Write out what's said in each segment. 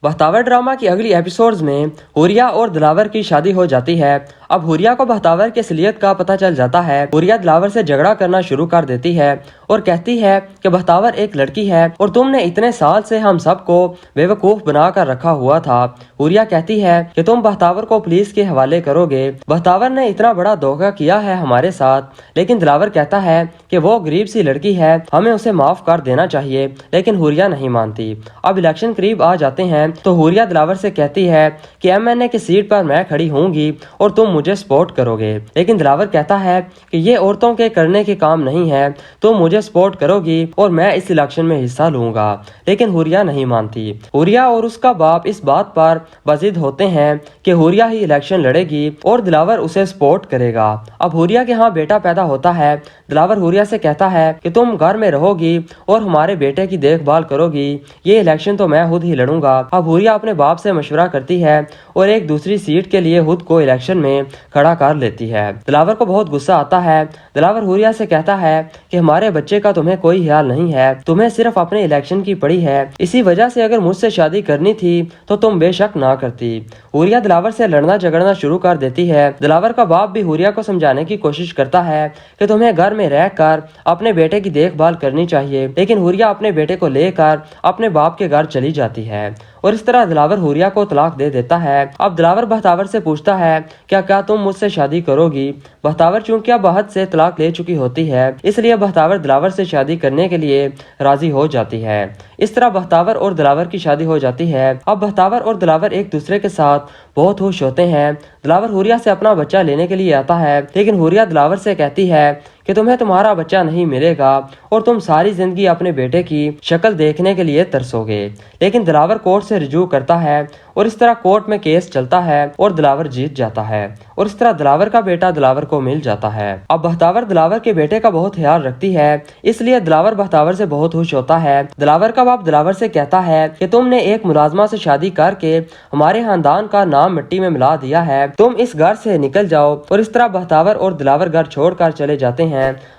बहतावर drama की अगली episodes में हुरिया और दिलावर की शादी हो जाती है। अब हुरिया को बहतावर की असलियत का पता चल जाता है। हुरिया दिलावर से झगड़ा करना शुरू कर देती है और कहती है कि बहतावर एक लड़की है और तुमने इतने साल से हम सबको बेवकूफ बना कर रखा हुआ था। हुरिया कहती है कि तुम बहतावर को पुलिस के हवाले करोगे। बहतावर ने इतना बड़ा धोखा किया है हमारे साथ, लेकिन दिलावर कहता है कि वो गरीब सी लड़की है, हमें उसे माफ कर देना चाहिए, लेकिन हुरिया नहीं मानती। अब इलेक्शन करीब आ जाते हैं तो हुरिया दिलावर से कहती है कि एमएनए की सीट पर मैं खड़ी होंगी और तुम मुझे सपोर्ट करोगे, लेकिन दिलावर कहता है कि ये औरतों के करने के काम नहीं है, तुम मुझे सपोर्ट करोगी और मैं इस इलेक्शन में हिस्सा लूंगा, लेकिन हुरिया नहीं मानती। हुरिया और उसका बाप इस बात पर बजिद होते हैं कि हुरिया ही इलेक्शन लड़ेगी और दिलावर उसे सपोर्ट करेगा। अब हुरिया के यहाँ बेटा पैदा होता है। दिलावर हुरिया से कहता है कि तुम घर में रहोगी और हमारे बेटे की देखभाल करोगी, ये इलेक्शन तो मैं खुद ही लड़ूंगा। अब हुरिया अपने बाप से मशवरा करती है और एक दूसरी सीट के लिए खुद को इलेक्शन में खड़ा कर लेती है। दिलावर को बहुत गुस्सा आता है। दिलावर हुरिया से कहता है कि हमारे बच्चे का तुम्हें कोई ख्याल नहीं है, तुम्हें सिर्फ अपने इलेक्शन की पड़ी है, इसी वजह से अगर मुझसे शादी करनी थी तो तुम बेशक ना करती। हुरिया दिलावर से लड़ना झगड़ना शुरू कर देती है। दिलावर का बाप भी हुरिया को समझाने की कोशिश करता है कि तुम्हें घर में रहकर अपने बेटे की देखभाल करनी चाहिए, लेकिन हुरिया अपने बेटे को लेकर अपने बाप के घर चली जाती है और इस तरह दिलावर हुरिया को तलाक दे देता है। अब दिलावर बहतावर से पूछता है क्या तुम मुझसे शादी करोगी। बहतावर चूंकि अब हद से तलाक ले चुकी होती है, इसलिए बहतावर दिलावर से शादी करने के लिए राजी हो जाती है। इस तरह बहतावर और दिलावर की शादी हो जाती है। अब बहतावर और दिलावर एक दूसरे के साथ बहुत खुश होते हैं। दिलावर हुरिया से अपना बच्चा लेने के लिए आता है, लेकिन हुरिया दिलावर से कहती है कि तुम्हें तुम्हारा बच्चा नहीं मिलेगा और तुम सारी जिंदगी अपने बेटे की शक्ल देखने के लिए तरसोगे। लेकिन दिलावर कोर्ट से रिजू करता है और इस तरह कोर्ट में केस चलता है और दिलावर जीत जाता है और इस तरह दिलावर का बेटा दिलावर को मिल जाता है। अब बहतावर दिलावर के बेटे का बहुत ख्याल रखती है, इसलिए दिलावर बहतावर से बहुत खुश होता है। दिलावर का बाप दिलावर से कहता है कि तुमने एक मुलाजमा से शादी करके हमारे खानदान का नाम मिट्टी में मिला दिया है, तुम इस घर से निकल जाओ। और इस तरह बहतावर और दिलावर घर छोड़कर चले जाते हैं।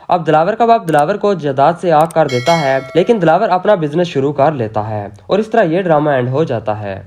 अब दिलावर का बाप दिलावर को जायदाद से आग कर देता है, लेकिन दिलावर अपना बिजनेस शुरू कर लेता है और इस तरह ये ड्रामा एंड हो जाता है।